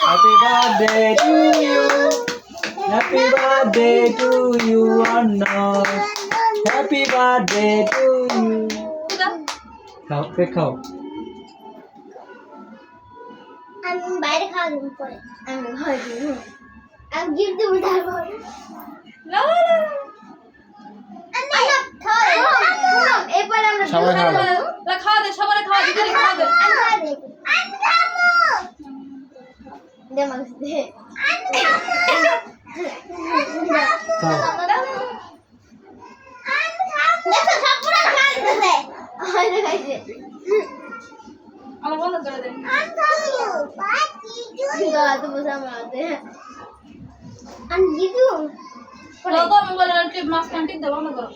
Happy birthday to you. Happy birthday to you, Anna. Happy birthday to you. খাও cake খাও। আমি বাইরে খাওয়া দেবো পরে আমি ঘরে দেবো আমি গিফট দেবো তারপর না এরপরে আমরা সবাই খাওয়া দাও। খাওয়া দে সবারে খাওয়া দে খাওয়া দে দে মাংস দে খাও। দেখো সবগুলো খাওয়া দিতেছে হয়তো খাইছে আমার বন্ধ করে দে তো বুঝা মারতে আমি জিতু আমি বলে মাছ কান্টি দেবো না করো